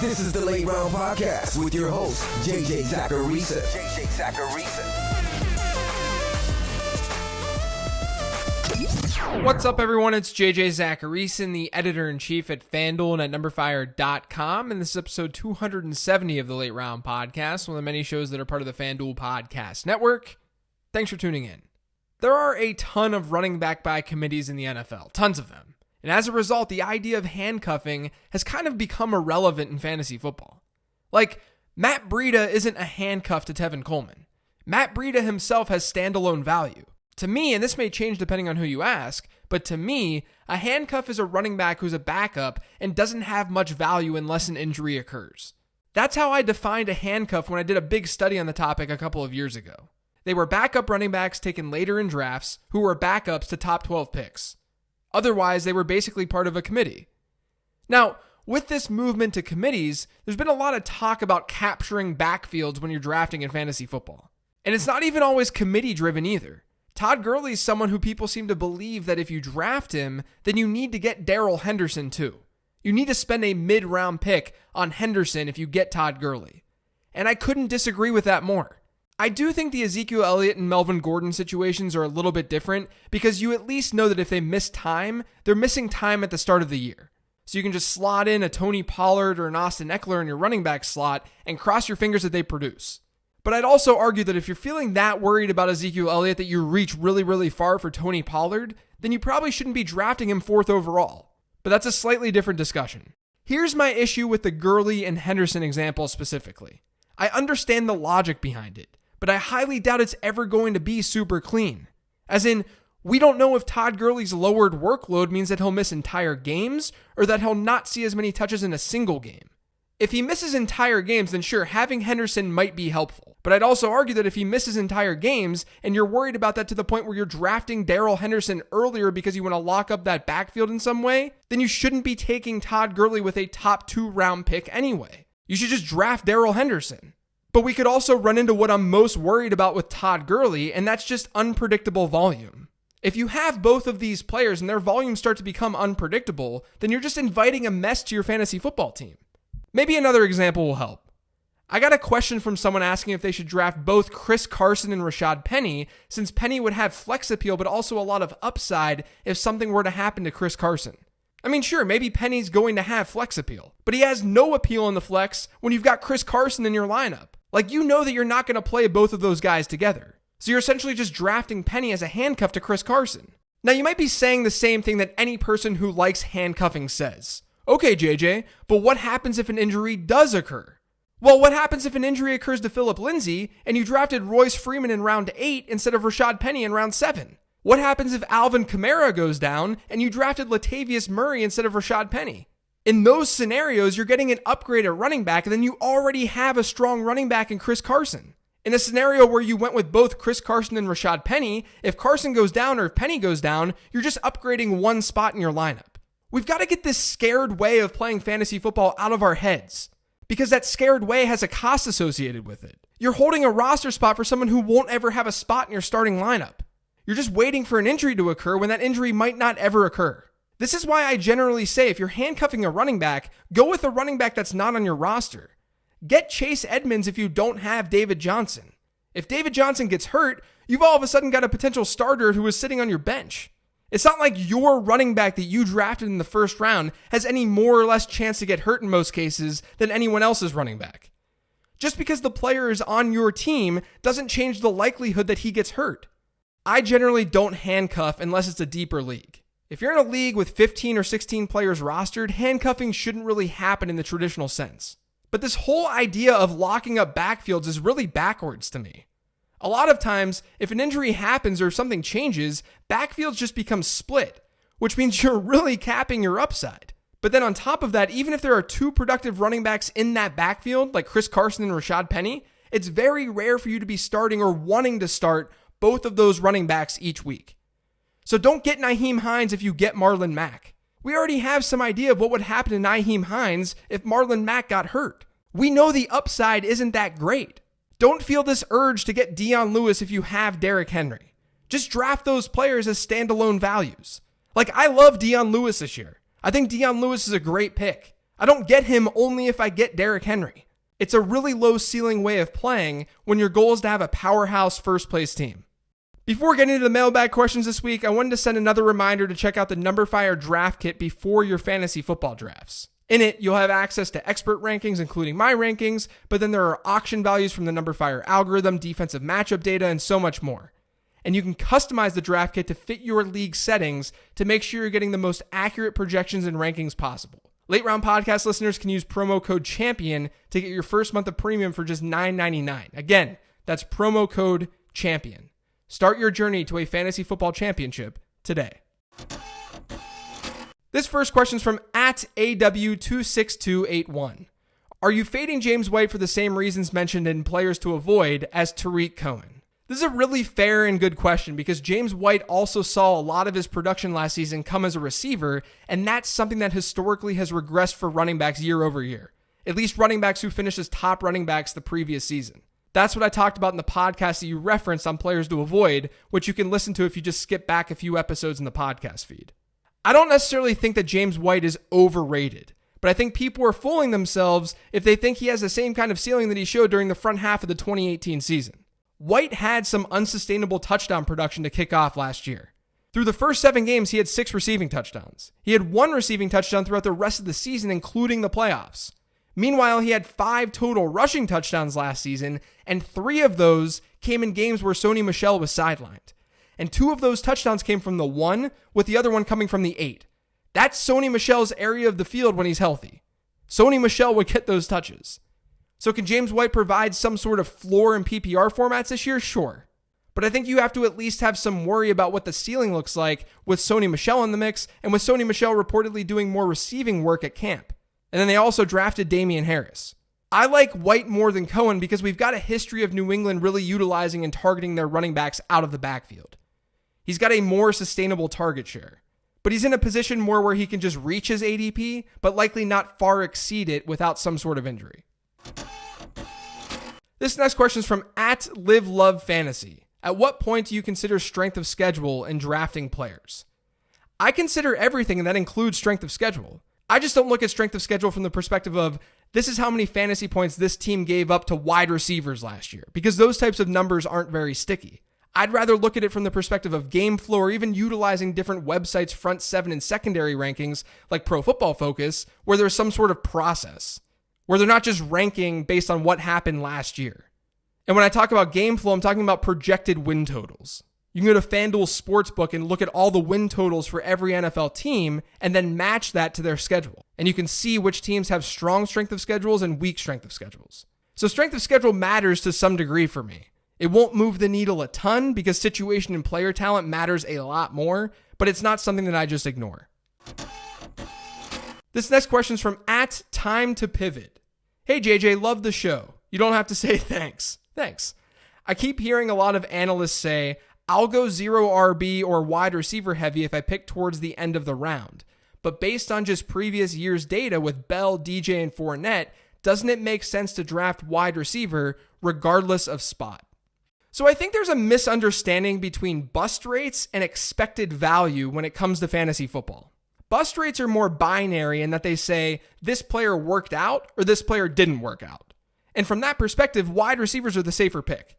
This is the Late Round Podcast with your host, JJ Zacharisa. What's up, everyone? It's JJ Zacharisa, the editor-in-chief at FanDuel and at NumberFire.com, and this is episode 270 of the Late Round Podcast, one of the many shows that are part of the FanDuel Podcast Network. Thanks for tuning in. There are a ton of running back by committees in the NFL, tons of them. And as a result, the idea of handcuffing has kind of become irrelevant in fantasy football. Like, Matt Breida isn't a handcuff to Tevin Coleman. Matt Breida himself has standalone value. To me, and this may change depending on who you ask, but to me, a handcuff is a running back who's a backup and doesn't have much value unless an injury occurs. That's how I defined a handcuff when I did a big study on the topic a couple of years ago. They were backup running backs taken later in drafts who were backups to top 12 picks. Otherwise, they were basically part of a committee. Now, with this movement to committees, there's been a lot of talk about capturing backfields when you're drafting in fantasy football. And it's not even always committee-driven either. Todd Gurley is someone who people seem to believe that if you draft him, then you need to get Darrell Henderson too. You need to spend a mid-round pick on Henderson if you get Todd Gurley. And I couldn't disagree with that more. I do think the Ezekiel Elliott and Melvin Gordon situations are a little bit different because you at least know that if they miss time, they're missing time at the start of the year. So you can just slot in a Tony Pollard or an Austin Eckler in your running back slot and cross your fingers that they produce. But I'd also argue that if you're feeling that worried about Ezekiel Elliott that you reach really, really far for Tony Pollard, then you probably shouldn't be drafting him 4th overall. But that's a slightly different discussion. Here's my issue with the Gurley and Henderson example specifically. I understand the logic behind it, but I highly doubt it's ever going to be super clean. As in, we don't know if Todd Gurley's lowered workload means that he'll miss entire games or that he'll not see as many touches in a single game. If he misses entire games, then sure, having Henderson might be helpful. But I'd also argue that if he misses entire games and you're worried about that to the point where you're drafting Darrell Henderson earlier because you want to lock up that backfield in some way, then you shouldn't be taking Todd Gurley with a top 2 round pick anyway. You should just draft Darrell Henderson. But we could also run into what I'm most worried about with Todd Gurley, and that's just unpredictable volume. If you have both of these players and their volumes start to become unpredictable, then you're just inviting a mess to your fantasy football team. Maybe another example will help. I got a question from someone asking if they should draft both Chris Carson and Rashad Penny, since Penny would have flex appeal but also a lot of upside if something were to happen to Chris Carson. I mean, sure, maybe Penny's going to have flex appeal, but he has no appeal in the flex when you've got Chris Carson in your lineup. Like, you know that you're not going to play both of those guys together. So you're essentially just drafting Penny as a handcuff to Chris Carson. Now, you might be saying the same thing that any person who likes handcuffing says. Okay, JJ, but what happens if an injury does occur? Well, what happens if an injury occurs to Phillip Lindsay and you drafted Royce Freeman in round 8 instead of Rashad Penny in round 7? What happens if Alvin Kamara goes down and you drafted Latavius Murray instead of Rashad Penny? In those scenarios, you're getting an upgrade at running back, and then you already have a strong running back in Chris Carson. In a scenario where you went with both Chris Carson and Rashad Penny, if Carson goes down or if Penny goes down, you're just upgrading one spot in your lineup. We've got to get this scared way of playing fantasy football out of our heads, because that scared way has a cost associated with it. You're holding a roster spot for someone who won't ever have a spot in your starting lineup. You're just waiting for an injury to occur when that injury might not ever occur. This is why I generally say if you're handcuffing a running back, go with a running back that's not on your roster. Get Chase Edmonds if you don't have David Johnson. If David Johnson gets hurt, you've all of a sudden got a potential starter who is sitting on your bench. It's not like your running back that you drafted in the first round has any more or less chance to get hurt in most cases than anyone else's running back. Just because the player is on your team doesn't change the likelihood that he gets hurt. I generally don't handcuff unless it's a deeper league. If you're in a league with 15 or 16 players rostered, handcuffing shouldn't really happen in the traditional sense. But this whole idea of locking up backfields is really backwards to me. A lot of times, if an injury happens or something changes, backfields just become split, which means you're really capping your upside. But then on top of that, even if there are 2 productive running backs in that backfield, like Chris Carson and Rashad Penny, it's very rare for you to be starting or wanting to start both of those running backs each week. So don't get Nyheim Hines if you get Marlon Mack. We already have some idea of what would happen to Nyheim Hines if Marlon Mack got hurt. We know the upside isn't that great. Don't feel this urge to get Dion Lewis if you have Derrick Henry. Just draft those players as standalone values. Like, I love Dion Lewis this year. I think Dion Lewis is a great pick. I don't get him only if I get Derrick Henry. It's a really low ceiling way of playing when your goal is to have a powerhouse first place team. Before getting into the mailbag questions this week, I wanted to send another reminder to check out the Numberfire draft kit before your fantasy football drafts. In it, you'll have access to expert rankings, including my rankings, but then there are auction values from the Numberfire algorithm, defensive matchup data, and so much more. And you can customize the draft kit to fit your league settings to make sure you're getting the most accurate projections and rankings possible. Late Round Podcast listeners can use promo code CHAMPION to get your first month of premium for just $9.99. Again, that's promo code CHAMPION. Start your journey to a fantasy football championship today. This first question is from @AW26281. Are you fading James White for the same reasons mentioned in players to avoid as Tariq Cohen? This is a really fair and good question because James White also saw a lot of his production last season come as a receiver, and that's something that historically has regressed for running backs year over year, at least running backs who finished as top running backs the previous season. That's what I talked about in the podcast that you referenced on players to avoid, which you can listen to if you just skip back a few episodes in the podcast feed. I don't necessarily think that James White is overrated, but I think people are fooling themselves if they think he has the same kind of ceiling that he showed during the front half of the 2018 season. White had some unsustainable touchdown production to kick off last year. Through the first 7 games, he had 6 receiving touchdowns. He had 1 receiving touchdown throughout the rest of the season, including the playoffs. Meanwhile, he had 5 total rushing touchdowns last season, and 3 of those came in games where Sony Michel was sidelined. And 2 of those touchdowns came from the 1, with the other one coming from the 8. That's Sony Michel's area of the field when he's healthy. Sony Michel would get those touches. So can James White provide some sort of floor in PPR formats this year? Sure. But I think you have to at least have some worry about what the ceiling looks like with Sony Michel in the mix, and with Sony Michel reportedly doing more receiving work at camp. And then they also drafted Damian Harris. I like White more than Cohen because we've got a history of New England really utilizing and targeting their running backs out of the backfield. He's got a more sustainable target share. But he's in a position more where he can just reach his ADP, but likely not far exceed it without some sort of injury. This next question is from @LiveLoveFantasy. At what point do you consider strength of schedule in drafting players? I consider everything, and that includes strength of schedule. I just don't look at strength of schedule from the perspective of this is how many fantasy points this team gave up to wide receivers last year, because those types of numbers aren't very sticky. I'd rather look at it from the perspective of game flow, or even utilizing different websites' front 7 and secondary rankings like Pro Football Focus, where there's some sort of process, where they're not just ranking based on what happened last year. And when I talk about game flow, I'm talking about projected win totals. You can go to FanDuel Sportsbook and look at all the win totals for every NFL team and then match that to their schedule. And you can see which teams have strong strength of schedules and weak strength of schedules. So strength of schedule matters to some degree for me. It won't move the needle a ton because situation and player talent matters a lot more, but it's not something that I just ignore. This next question is from @TimeToPivot. Hey JJ, love the show. You don't have to say thanks. Thanks. I keep hearing a lot of analysts say, I'll go 0 RB or wide receiver heavy if I pick towards the end of the round. But based on just previous year's data with Bell, DJ, and Fournette, doesn't it make sense to draft wide receiver regardless of spot? So I think there's a misunderstanding between bust rates and expected value when it comes to fantasy football. Bust rates are more binary in that they say this player worked out or this player didn't work out. And from that perspective, wide receivers are the safer pick.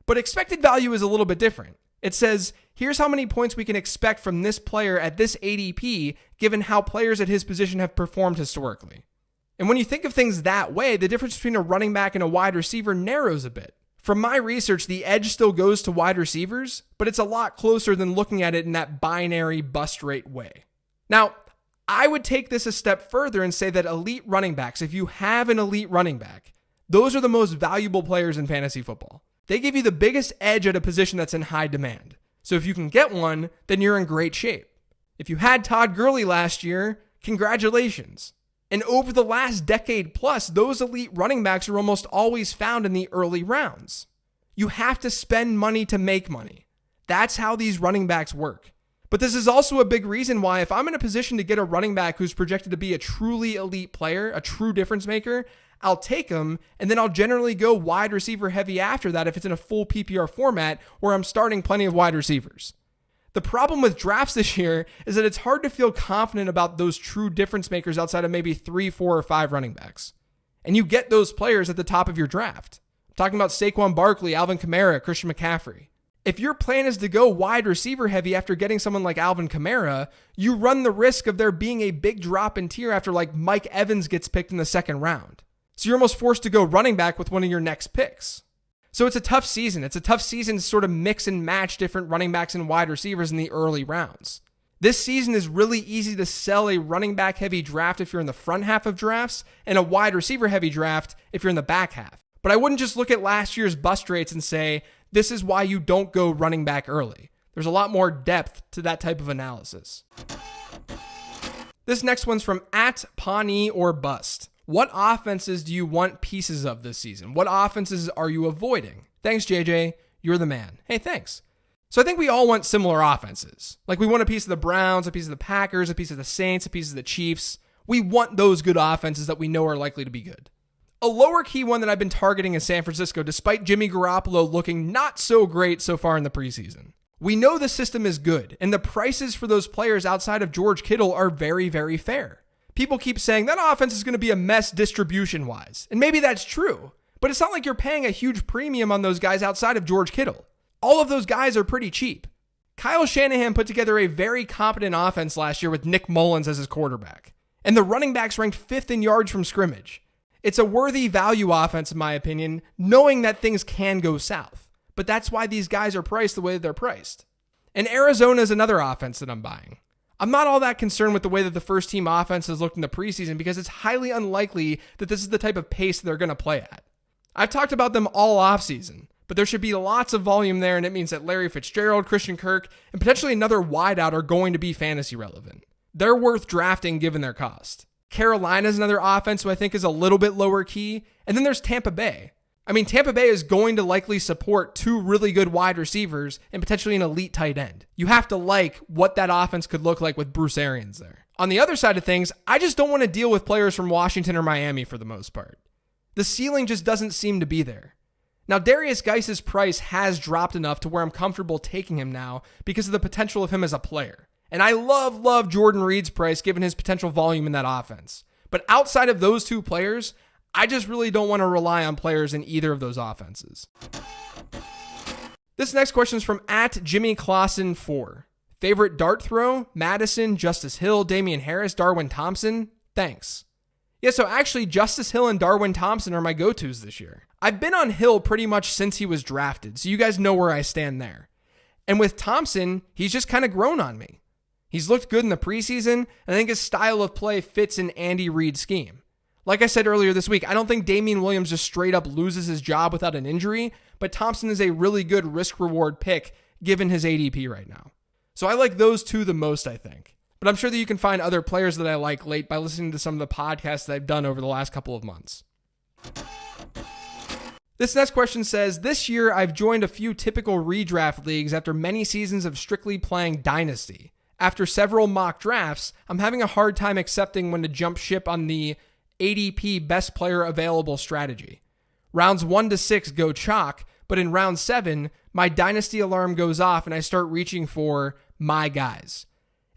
But expected value is a little bit different. It says, here's how many points we can expect from this player at this ADP, given how players at his position have performed historically. And when you think of things that way, the difference between a running back and a wide receiver narrows a bit. From my research, the edge still goes to wide receivers, but it's a lot closer than looking at it in that binary bust rate way. Now, I would take this a step further and say that elite running backs, if you have an elite running back, those are the most valuable players in fantasy football. They give you the biggest edge at a position that's in high demand. So if you can get one, then you're in great shape. If you had Todd Gurley last year, congratulations. And over the last decade plus, those elite running backs are almost always found in the early rounds. You have to spend money to make money. That's how these running backs work. But this is also a big reason why if I'm in a position to get a running back who's projected to be a truly elite player, a true difference maker, I'll take him, and then I'll generally go wide receiver heavy after that if it's in a full PPR format where I'm starting plenty of wide receivers. The problem with drafts this year is that it's hard to feel confident about those true difference makers outside of maybe 3, 4, or 5 running backs. And you get those players at the top of your draft. I'm talking about Saquon Barkley, Alvin Kamara, Christian McCaffrey. If your plan is to go wide receiver heavy after getting someone like Alvin Kamara, you run the risk of there being a big drop in tier after like Mike Evans gets picked in the second round. So you're almost forced to go running back with one of your next picks. So it's a tough season. It's a tough season to sort of mix and match different running backs and wide receivers in the early rounds. This season is really easy to sell a running back heavy draft if you're in the front half of drafts and a wide receiver heavy draft if you're in the back half. But I wouldn't just look at last year's bust rates and say, this is why you don't go running back early. There's a lot more depth to that type of analysis. This next one's from @Pawnee or Bust. What offenses do you want pieces of this season? What offenses are you avoiding? Thanks, JJ. You're the man. Hey, thanks. So I think we all want similar offenses. Like we want a piece of the Browns, a piece of the Packers, a piece of the Saints, a piece of the Chiefs. We want those good offenses that we know are likely to be good. A lower key one that I've been targeting is San Francisco, despite Jimmy Garoppolo looking not so great so far in the preseason. We know the system is good, and the prices for those players outside of George Kittle are very, very fair. People keep saying that offense is going to be a mess distribution-wise, and maybe that's true, but it's not like you're paying a huge premium on those guys outside of George Kittle. All of those guys are pretty cheap. Kyle Shanahan put together a very competent offense last year with Nick Mullins as his quarterback, and the running backs ranked 5th in yards from scrimmage. It's a worthy value offense, in my opinion, knowing that things can go south, but that's why these guys are priced the way they're priced. And Arizona is another offense that I'm buying. I'm not all that concerned with the way that the first team offense has looked in the preseason because it's highly unlikely that this is the type of pace they're going to play at. I've talked about them all offseason, but there should be lots of volume there, and it means that Larry Fitzgerald, Christian Kirk, and potentially another wideout are going to be fantasy relevant. They're worth drafting given their cost. Carolina's another offense who I think is a little bit lower key, and then there's Tampa Bay. I mean, Tampa Bay is going to likely support 2 really good wide receivers and potentially an elite tight end. You have to like what that offense could look like with Bruce Arians there. On the other side of things, I just don't want to deal with players from Washington or Miami for the most part. The ceiling just doesn't seem to be there. Now, Darius Geis's price has dropped enough to where I'm comfortable taking him now because of the potential of him as a player. And I love Jordan Reed's price given his potential volume in that offense. But outside of those 2 players, I just really don't want to rely on players in either of those offenses. This next question is from @JimmyClawson4. Favorite dart throw? Madison, Justice Hill, Damian Harris, Darwin Thompson? Thanks. Yeah, so actually Justice Hill and Darwin Thompson are my go-tos this year. I've been on Hill pretty much since he was drafted, so you guys know where I stand there. And with Thompson, he's just kind of grown on me. He's looked good in the preseason, and I think his style of play fits in Andy Reid's scheme. Like I said earlier this week, I don't think Damian Williams just straight up loses his job without an injury, but Thompson is a really good risk-reward pick given his ADP right now. So I like those 2 the most, I think. But I'm sure that you can find other players that I like late by listening to some of the podcasts that I've done over the last couple of months. This next question says, this year I've joined a few typical redraft leagues after many seasons of strictly playing Dynasty. After several mock drafts, I'm having a hard time accepting when to jump ship on the ADP best player available strategy. Rounds 1 to 6 go chalk, but in round 7, my dynasty alarm goes off and I start reaching for my guys.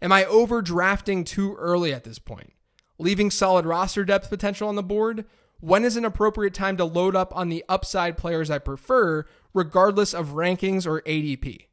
Am I overdrafting too early at this point? Leaving solid roster depth potential on the board? When is an appropriate time to load up on the upside players I prefer, regardless of rankings or ADP?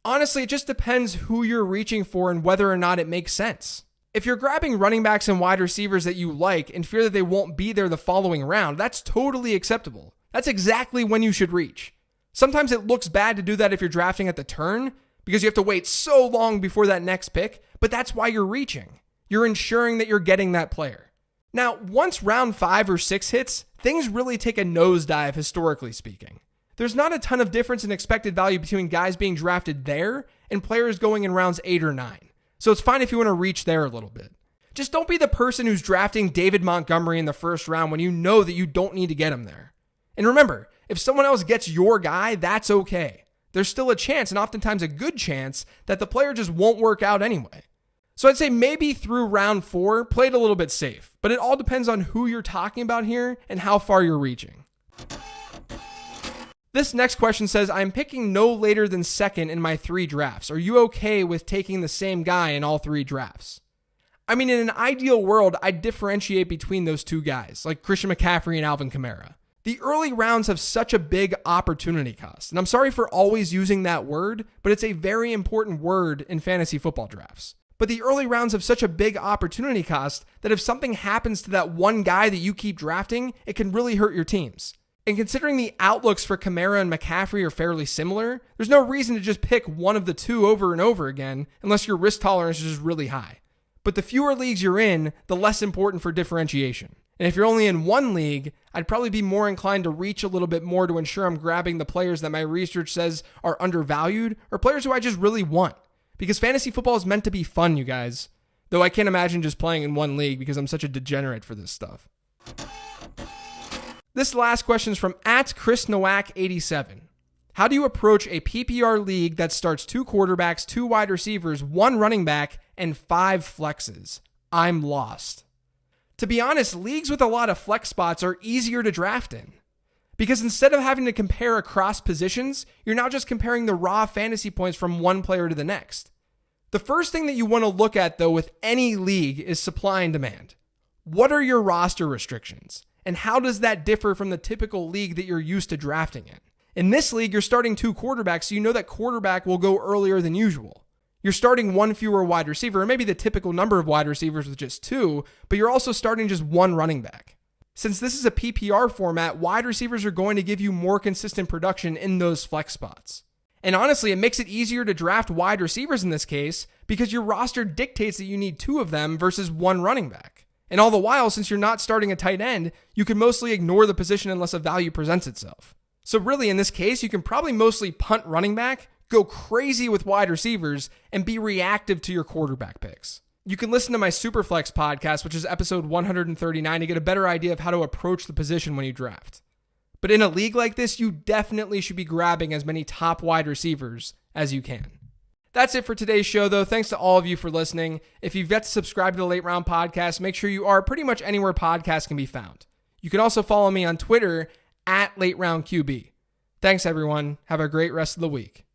Honestly, it just depends who you're reaching for and whether or not it makes sense. If you're grabbing running backs and wide receivers that you like and fear that they won't be there the following round, that's totally acceptable. That's exactly when you should reach. Sometimes it looks bad to do that if you're drafting at the turn because you have to wait so long before that next pick, but that's why you're reaching. You're ensuring that you're getting that player. Now, once round 5 or 6 hits, things really take a nosedive historically speaking. There's not a ton of difference in expected value between guys being drafted there and players going in rounds 8 or 9. So it's fine if you want to reach there a little bit. Just don't be the person who's drafting David Montgomery in the first round when you know that you don't need to get him there. And remember, if someone else gets your guy, that's okay. There's still a chance, and oftentimes a good chance, that the player just won't work out anyway. So I'd say maybe through round 4, play it a little bit safe. But it all depends on who you're talking about here and how far you're reaching. This next question says, I'm picking no later than second in my 3 drafts. Are you okay with taking the same guy in all 3 drafts? I mean, in an ideal world, I'd differentiate between those 2 guys, like Christian McCaffrey and Alvin Kamara. The early rounds have such a big opportunity cost. And I'm sorry for always using that word, but it's a very important word in fantasy football drafts. But the early rounds have such a big opportunity cost that if something happens to that one guy that you keep drafting, it can really hurt your teams. And considering the outlooks for Kamara and McCaffrey are fairly similar, there's no reason to just pick one of the 2 over and over again unless your risk tolerance is just really high. But the fewer leagues you're in, the less important for differentiation. And if you're only in 1 league, I'd probably be more inclined to reach a little bit more to ensure I'm grabbing the players that my research says are undervalued or players who I just really want. Because fantasy football is meant to be fun, you guys. Though I can't imagine just playing in 1 league because I'm such a degenerate for this stuff. This last question is from @ChrisNowak87. How do you approach a PPR league that starts 2 quarterbacks, 2 wide receivers, 1 running back, and 5 flexes? I'm lost. To be honest, leagues with a lot of flex spots are easier to draft in. Because instead of having to compare across positions, you're now just comparing the raw fantasy points from one player to the next. The first thing that you want to look at, though, with any league is supply and demand. What are your roster restrictions? And how does that differ from the typical league that you're used to drafting in? In this league, you're starting 2 quarterbacks, so you know that quarterback will go earlier than usual. You're starting 1 fewer wide receiver, or maybe the typical number of wide receivers with just 2, but you're also starting just 1 running back. Since this is a PPR format, wide receivers are going to give you more consistent production in those flex spots. And honestly, it makes it easier to draft wide receivers in this case because your roster dictates that you need 2 of them versus 1 running back. And all the while, since you're not starting a tight end, you can mostly ignore the position unless a value presents itself. So really, in this case, you can probably mostly punt running back, go crazy with wide receivers, and be reactive to your quarterback picks. You can listen to my Superflex podcast, which is episode 139, to get a better idea of how to approach the position when you draft. But in a league like this, you definitely should be grabbing as many top wide receivers as you can. That's it for today's show, though. Thanks to all of you for listening. If you've yet to subscribe to the Late Round Podcast, make sure you are pretty much anywhere podcasts can be found. You can also follow me on Twitter @LateRoundQB. Thanks, everyone. Have a great rest of the week.